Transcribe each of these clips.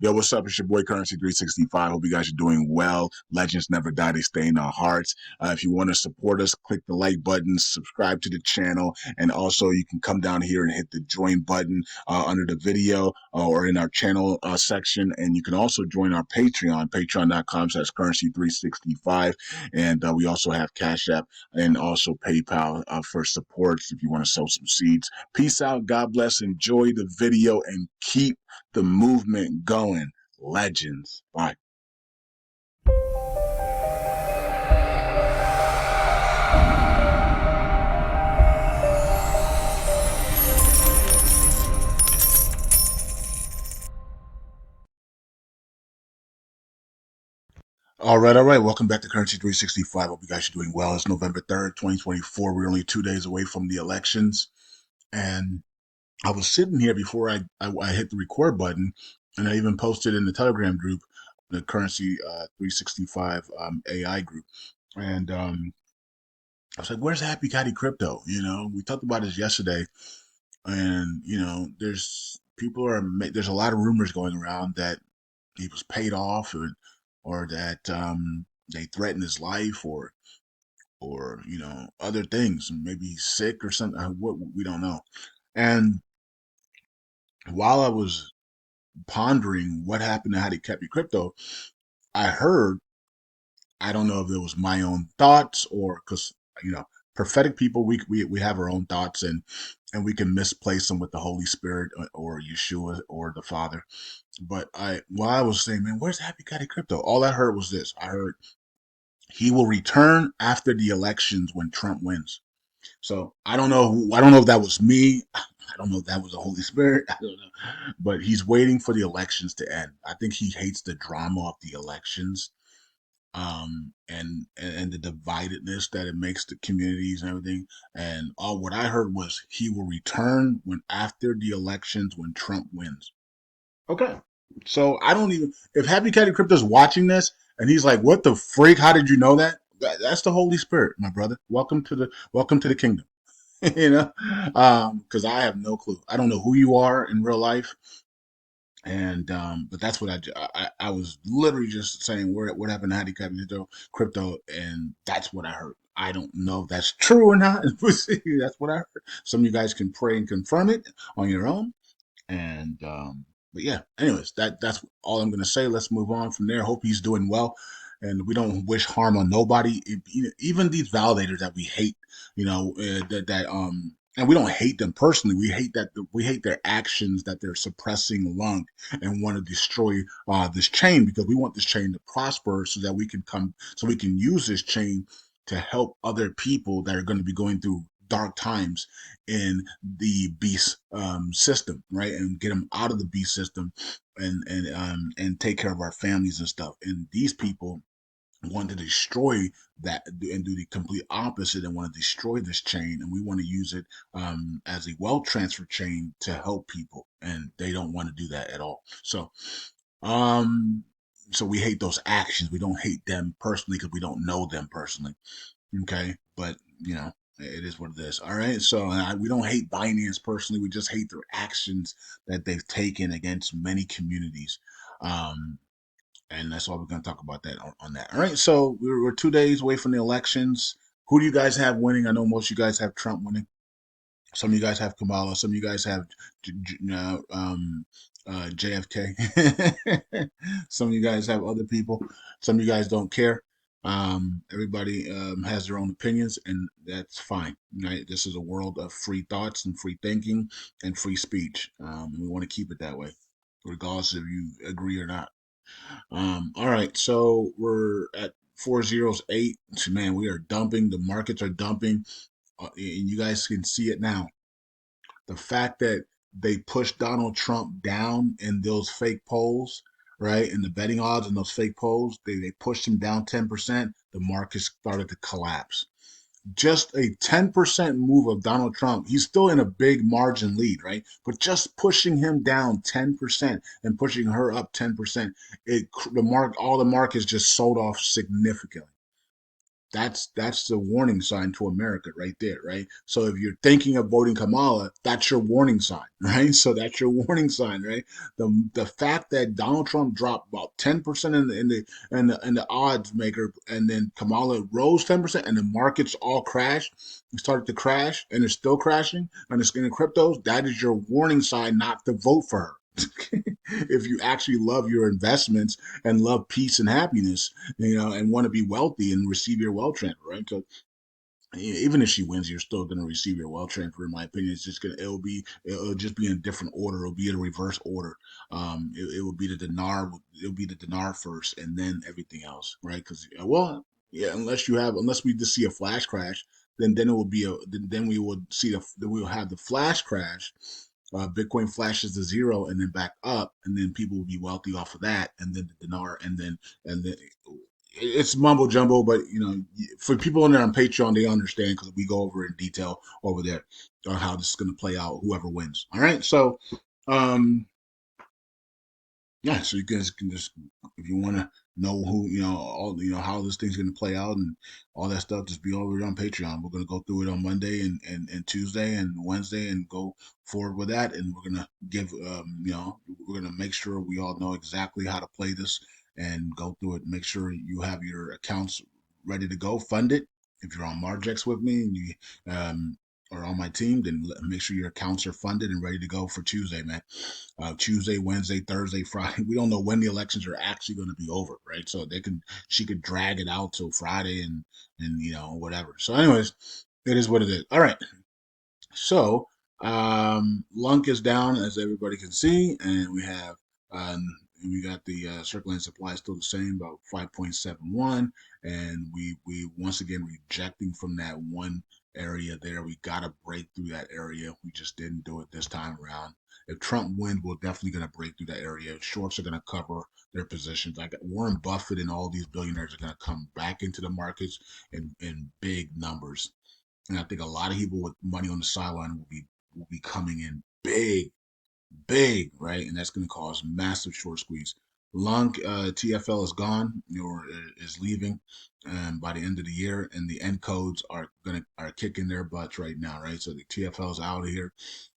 Yo, what's up? It's your boy Currency 365. Hope you guys are doing well. Legends never die, they stay in our hearts. If you want to support us, click the like button, subscribe to the channel, and also you can come down here and hit the join button under the video or in our channel section. And you can also join our Patreon, patreon.com/currency365. And we also have Cash App and also PayPal for supports if you want to sow some seeds. Peace out. God bless. Enjoy the video and keep the movement going. Legends. Bye. All right, all right. Welcome back to Currency 365. Hope you guys are doing well. It's November 3rd, 2024. We're only 2 days away from the elections. And I was sitting here before I hit the record button, and I even posted in the Telegram group, the Currency 365 AI group. And I was like, where's Happy Catty Crypto? We talked about this yesterday. And, there's a lot of rumors going around that he was paid off or that they threatened his life or other things. Maybe he's sick or something. What we don't know. And while I was pondering what happened to how they kept your crypto, I heard, I don't know if it was my own thoughts or because prophetic people, we have our own thoughts, and we can misplace them with the Holy Spirit or Yeshua or the Father. But while I was saying, man, where's Happy Catty Crypto? All I heard was this. I heard he will return after the elections when Trump wins. So I don't know. I don't know if that was me. I don't know if that was the Holy Spirit. I don't know. But he's waiting for the elections to end. I think he hates the drama of the elections, and the dividedness that it makes the communities and everything. And all what I heard was he will return when after the elections when Trump wins. Okay. So I don't even if Happy Catty Crypto's watching this and he's like, "What the freak? How did you know that?" That's the Holy Spirit, my brother. Welcome to the kingdom. Because I have no clue. I don't know who you are in real life, and but that's what I was literally just saying what happened to Happy Catty Crypto, and that's what I heard. I don't know if that's true or not. That's what I heard. Some of you guys can pray and confirm it on your own. And but yeah, anyways, that's all I'm gonna say. Let's move on from there. Hope he's doing well, and we don't wish harm on nobody. Even these validators that we hate, and we don't hate them personally. We hate their actions that they're suppressing LUNC and want to destroy this chain because we want this chain to prosper so that we can use this chain to help other people that are going to be going through dark times in the beast system, right? And get them out of the beast system and take care of our families and stuff. And these people want to destroy that and do the complete opposite and want to destroy this chain. And we want to use it as a wealth transfer chain to help people. And they don't want to do that at all. Um, so we hate those actions. We don't hate them personally because we don't know them personally. Okay, but it is what it is. All right, so we don't hate Binance personally. We just hate their actions that they've taken against many communities. Um, and that's why we're going to talk about that on that. All right, so we're 2 days away from the elections. Who do you guys have winning? I know most of you guys have Trump winning. Some of you guys have Kamala. Some of you guys have JFK. Some of you guys have other people. Some of you guys don't care. Everybody has their own opinions, and that's fine. Right? This is a world of free thoughts and free thinking and free speech. We want to keep it that way, regardless if you agree or not. All right, so we're at 408. So, man, we are dumping. The markets are dumping, and you guys can see it now. The fact that they pushed Donald Trump down in those fake polls, right? In the betting odds in those fake polls, they pushed him down 10%. The market started to collapse. Just a 10% move of Donald Trump, he's still in a big margin lead, right? But just pushing him down 10% and pushing her up 10%, all the markets just sold off significantly. That's the warning sign to America right there, right? So if you're thinking of voting Kamala, that's your warning sign, right? So that's your warning sign, right? The fact that Donald Trump dropped about 10% in the odds maker, and then Kamala rose 10%, and the markets all crashed, started to crash, and it's still crashing, and it's in the cryptos. That is your warning sign not to vote for her. If you actually love your investments and love peace and happiness, and want to be wealthy and receive your wealth transfer, right? So even if she wins, you're still going to receive your wealth transfer. In my opinion, it's just it'll just be in a different order. It'll be in a reverse order. It will be the dinar. It'll be the dinar first, and then everything else, right? Because yeah, unless we just see a flash crash, then it will be then we would see then we will have the flash crash. Bitcoin flashes to zero and then back up, and then people will be wealthy off of that, and then the dinar, and then it's mumbo jumbo, but for people in there on Patreon, they understand because we go over in detail over there on how this is going to play out, whoever wins. All right, so um, yeah, so you guys can just, if you want to know who, all, how this thing's going to play out and all that stuff, just be over on Patreon. We're going to go through it on Monday and Tuesday and Wednesday and go forward with that. And we're going to we're going to make sure we all know exactly how to play this and go through it. Make sure you have your accounts ready to go, fund it. If you're on Margex with me and you, are on my team, then make sure your accounts are funded and ready to go for Tuesday, man. Tuesday, Wednesday, Thursday, Friday. We don't know when the elections are actually going to be over, right? So she could drag it out till Friday and whatever. So, anyways, it is what it is. All right. So, LUNC is down as everybody can see, and we got the circulating supply still the same, about 5.71, and we once again rejecting from that one area there. We got to break through that area. We just didn't do it this time around. If Trump wins, we're definitely going to break through that area. Shorts are going to cover their positions. Like Warren Buffett and all these billionaires are going to come back into the markets in big numbers. And I think a lot of people with money on the sideline will be coming in big, big, right? And that's going to cause massive short squeeze. LUNC TFL is gone or is leaving by the end of the year, and the end codes are kicking their butts right now, right? So the TFL is out of here,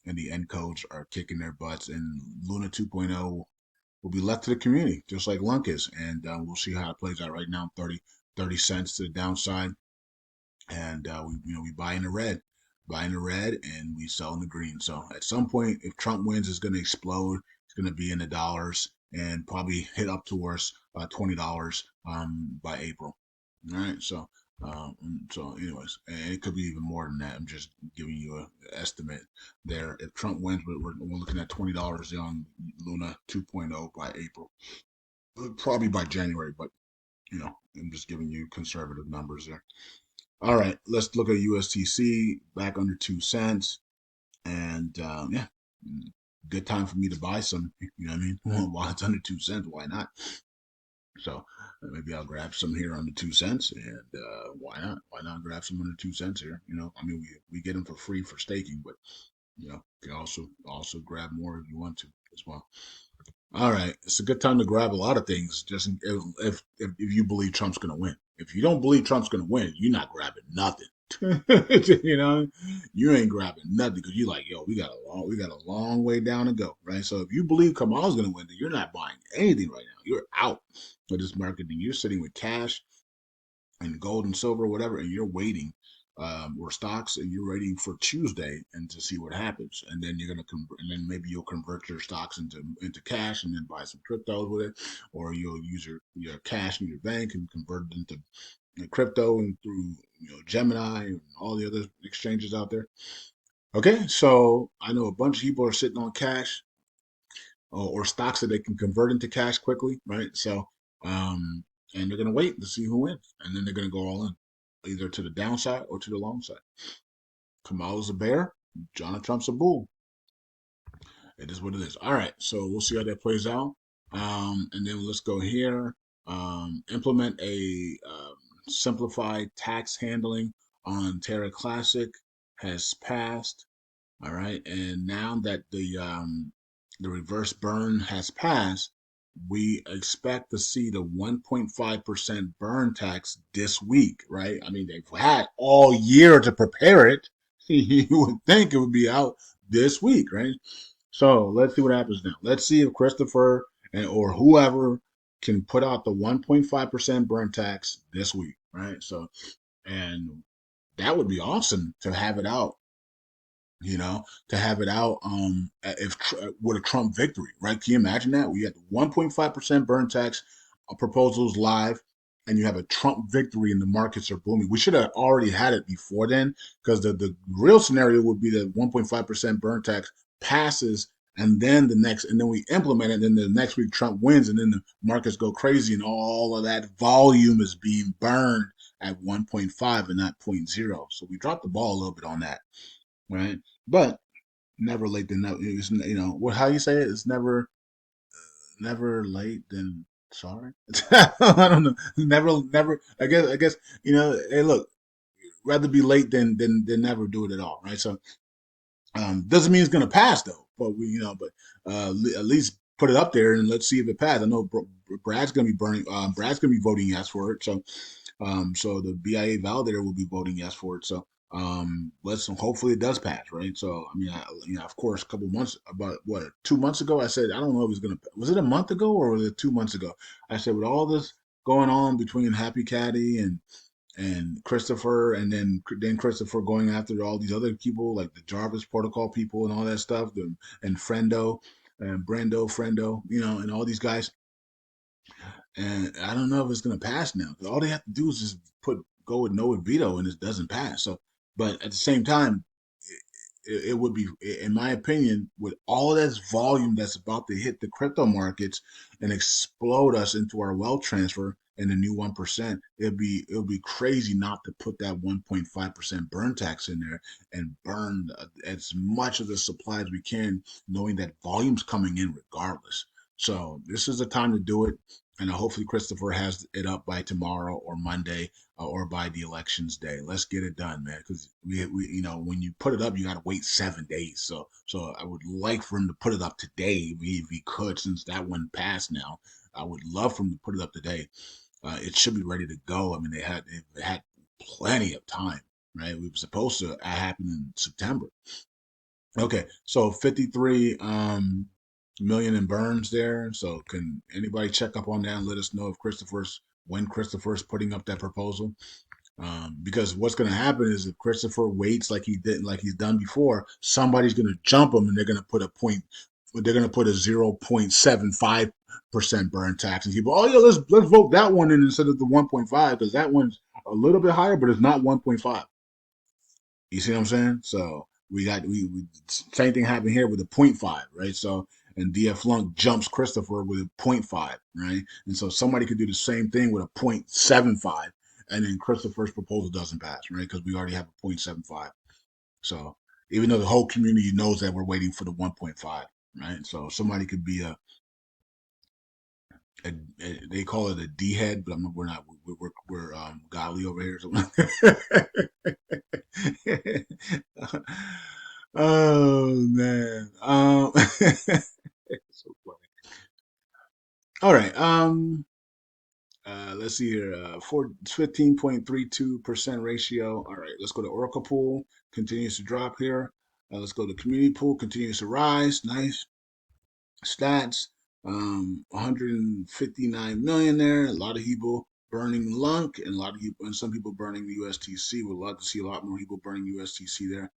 and the end codes are kicking their butts, and Luna 2.0 will be left to the community, just like LUNC is, and we'll see how it plays out. Right now, 30 cents to the downside, and we buy in the red, and we sell in the green. So at some point, if Trump wins, it's going to explode. It's going to be in the dollars and probably hit up towards $20 by April. All right, so anyways, and it could be even more than that. I'm just giving you an estimate there. If Trump wins, we're looking at $20 on Luna 2.0 by April, probably by January, but I'm just giving you conservative numbers there. All right, let's look at USTC back under 2 cents, and yeah, good time for me to buy some. You know what I mean? Well, while it's under 2 cents, why not? So maybe I'll grab some here under 2 cents, and why not? Why not grab some under 2 cents here? I mean, we get them for free for staking, but you can also grab more if you want to as well. All right, it's a good time to grab a lot of things. Just if you believe Trump's going to win. If you don't believe Trump's going to win, you're not grabbing nothing. You ain't grabbing nothing because you're like, yo, we got a long way down to go, right? So if you believe Kamala's going to win, then you're not buying anything right now. You're out of this market. And you're sitting with cash and gold and silver, or whatever, and you're waiting, or stocks, and you're waiting for Tuesday and to see what happens, and then you're gonna and then maybe you'll convert your stocks into cash and then buy some cryptos with it, or you'll use your cash in your bank and convert it into crypto and through Gemini and all the other exchanges out there. Okay, so I know a bunch of people are sitting on cash or stocks that they can convert into cash quickly, right? So, and they're going to wait to see who wins, and then they're going to go all in, either to the downside or to the long side. Kamala's a bear, Donald Trump's a bull. It is what it is. All right, so we'll see how that plays out, and then let's go here. Implement a simplified tax handling on Terra Classic has passed. All right, and now that the reverse burn has passed, we expect to see the 1.5% burn tax this week, right? I mean, they've had all year to prepare it. You would think it would be out this week, right? So let's see what happens now. Let's see if Christopher and or whoever can put out the 1.5% burn tax this week, right? So, and that would be awesome to have it out, to have it out if with a Trump victory, right? Can you imagine that? We had the 1.5% burn tax proposals live, and you have a Trump victory, and the markets are booming. We should have already had it before then, because the real scenario would be that 1.5% burn tax passes, and then we implement it, and then the next week Trump wins, and then the markets go crazy, and all of that volume is being burned at 1.5 and not point 0. So we dropped the ball a little bit on that, right? But never late than never. What how you say it? It's never late than sorry. I don't know. Never. I guess. Hey, look, rather be late than never do it at all, right? So doesn't mean it's gonna pass though. But at least put it up there and let's see if it passes. I know Brad's gonna be burning. Brad's gonna be voting yes for it. So the BIA validator will be voting yes for it. So let's hopefully it does pass, right? So I mean, of course, a couple months, about what, 2 months ago, I said I don't know if it was gonna. Was it a month ago or was it 2 months ago? I said with all this going on between Happy Catty and Christopher, and then Christopher going after all these other people like the Jarvis Protocol people and all that stuff, and Friendo and Friendo, and all these guys. And I don't know if it's going to pass now. All they have to do is just go with no veto, and it doesn't pass. So, but at the same time, it would be, in my opinion, with all this volume that's about to hit the crypto markets and explode us into our wealth transfer and the new 1%, it'll be crazy not to put that 1.5% burn tax in there and burn as much of the supply as we can, knowing that volume's coming in regardless. So this is the time to do it. And hopefully Christopher has it up by tomorrow or Monday, or by the elections day. Let's get it done, man. Because when you put it up, you got to wait 7 days. So I would like for him to put it up today if he could, since that one passed now. I would love for him to put it up today. It should be ready to go. I mean, they had plenty of time, right? We were supposed to happen in September. Okay, so 53 million in burns there. So can anybody check up on that and let us know if Christopher's putting up that proposal? Because what's going to happen is if Christopher waits like he's done before, somebody's going to jump him, and they're going to put a point. They're going to put a 0.75% burn tax, and people, oh yeah, let's vote that one in instead of the 1.5, because that one's a little bit higher, but it's not 1.5. You see what I'm saying? So we same thing happened here with a point 0.5, right? So and DF LUNC jumps Christopher with a point 0.5, right? And so somebody could do the same thing with a 0.75, and then Christopher's proposal doesn't pass, right? Because we already have a 0.75. So even though the whole community knows that we're waiting for the 1.5, right? So somebody could be they call it a D head, but we're not. We're godly over here. So oh man. So funny. All right. Let's see here. 15.32% ratio. All right. Let's go to Oracle pool. Continues to drop here. Let's go to community pool. Continues to rise. Nice stats. 159 million there. A lot of people burning LUNC, and some people burning the USTC. We'd love to see a lot more people burning USTC there.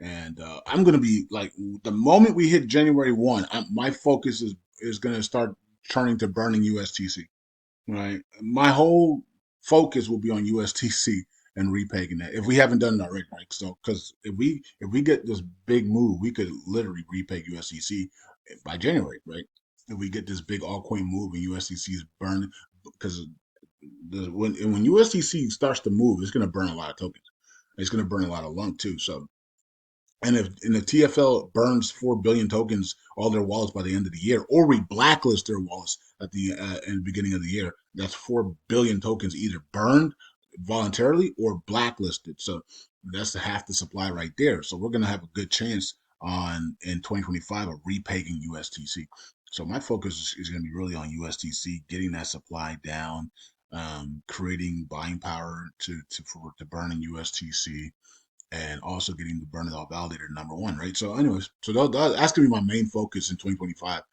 And I'm gonna be like, the moment we hit January 1, my focus is gonna start turning to burning USTC. Right, my whole focus will be on USTC and repegging that if we haven't done it already. Right, so because if we get this big move, we could literally repeg USTC by January. Right, if we get this big altcoin move and USTC is burning, because when USTC starts to move, it's gonna burn a lot of tokens. It's gonna burn a lot of LUNC too. So, and if TFL burns 4 billion tokens, all their wallets by the end of the year, or we blacklist their wallets at the in the beginning of the year, that's 4 billion tokens either burned voluntarily or blacklisted. So that's the half the supply right there. So we're gonna have a good chance on in 2025 of repegging USTC. So my focus is going to be really on USDC, getting that supply down, creating buying power to burn in USTC, and also getting the burn it all validator number one, right? So, anyways, so that's going to be my main focus in 2025.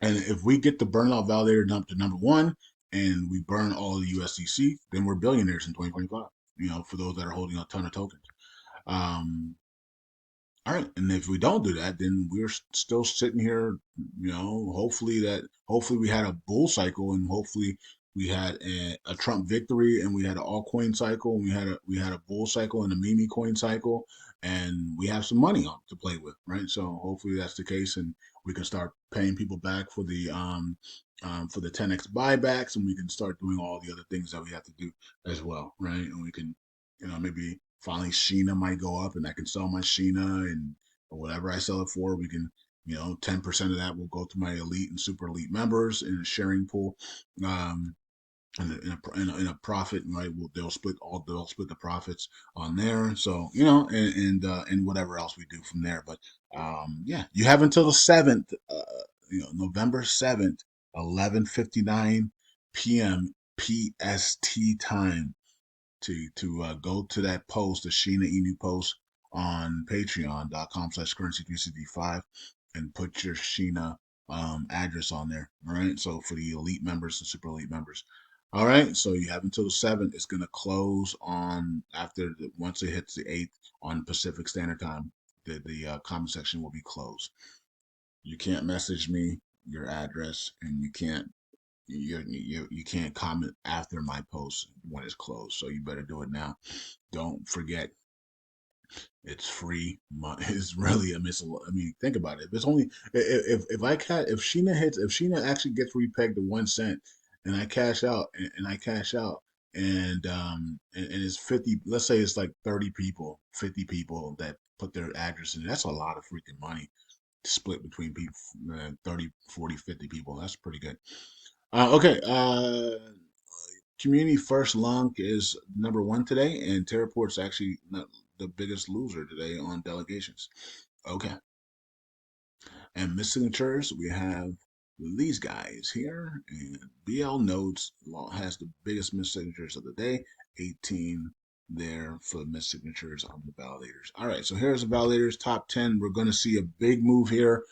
And if we get the burn out validator to number one, and we burn all the USDC, then we're billionaires in 2025. You know, for those that are holding a ton of tokens. Um, all right, and if we don't do that, then we're still sitting here. You know, hopefully we had a bull cycle, and hopefully we had a Trump victory, and we had an altcoin cycle, and we had a bull cycle and a meme coin cycle, and we have some money on to play with, right? So hopefully that's the case, and we can start paying people back for the 10x buybacks, and we can start doing all the other things that we have to do as well, right? And we can, you know, maybe finally Sheena might go up and I can sell my Sheena, and or whatever I sell it for, we can, you know, 10% of that will go to my elite and super elite members in a sharing pool. Um, in a profit, right? They'll split the profits on there. So, you know, and whatever else we do from there. But yeah, you have until the 7th, you know, November 7th, 11:59 p.m. PST time to go to that post, the Sheena Inu post on patreon.com/currency365 and put your Sheena address on there. All right. So for the elite members and super elite members. All right. So you have until the 7th. It's going to close on once it hits the 8th on Pacific Standard Time. The comment section will be closed. You can't message me your address, and you can't comment after my post when it's closed. So you better do it now. Don't forget, it's free. It's really a miss. I mean, think about it. If it's only if Sheena actually gets repegged to 1 cent, and I cash out and it's 50. Let's say it's like 30 people, 50 people that put their address in. That's a lot of freaking money to split between people, 30, 40, 50 people. That's pretty good. Okay. Community First LUNC is number one today, and Terraport's actually not the biggest loser today on delegations. Okay. And missignatures, we have these guys here. And BL Notes has the biggest missignatures of the day, 18 there for missignatures on the validators. All right, so here's the validators top 10. We're going to see a big move here.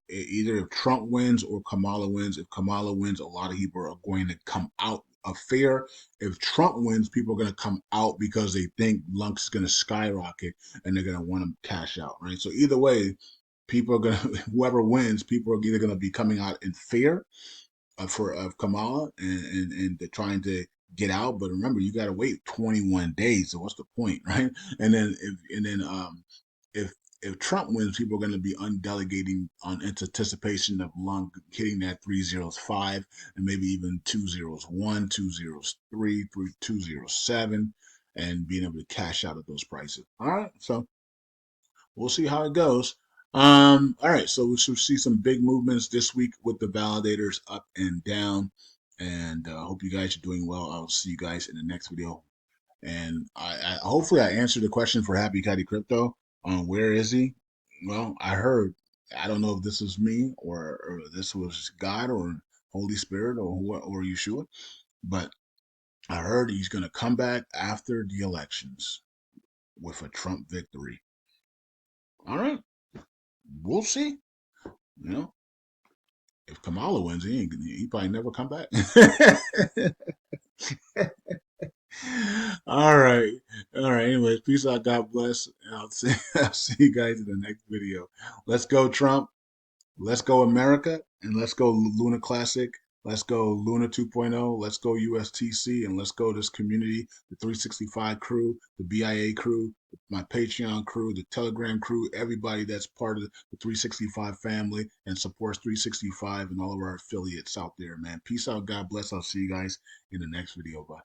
Either if Trump wins or Kamala wins. If Kamala wins, a lot of people are going to come out of fear. If Trump wins, people are going to come out because they think LUNC is going to skyrocket and they're going to want to cash out, right? So either way, people are going to, whoever wins, people are either going to be coming out in fear of Kamala and they're trying to get out. But remember, you got to wait 21 days. So what's the point, right? And then if if Trump wins, people are going to be undelegating on anticipation of LUNC hitting that 305 and maybe even 201, 203, 207, and being able to cash out at those prices. All right, so we'll see how it goes. All right, so we should see some big movements this week with the validators up and down. And hope you guys are doing well. I'll see you guys in the next video. And I hopefully I answered the question for Happy Catty Crypto on where is he. Well, I heard. I don't know if this was me or this was God or Holy Spirit or Yeshua, but I heard he's going to come back after the elections with a Trump victory. All right, we'll see. You know, if Kamala wins, he probably never come back. All right. All right. Anyways, peace out. God bless. I'll see you guys in the next video. Let's go, Trump. Let's go, America. And let's go, Luna Classic. Let's go, Luna 2.0. Let's go, USTC. And let's go, this community, the 365 crew, the BIA crew, my Patreon crew, the Telegram crew, everybody that's part of the 365 family and supports 365 and all of our affiliates out there, man. Peace out. God bless. I'll see you guys in the next video. Bye.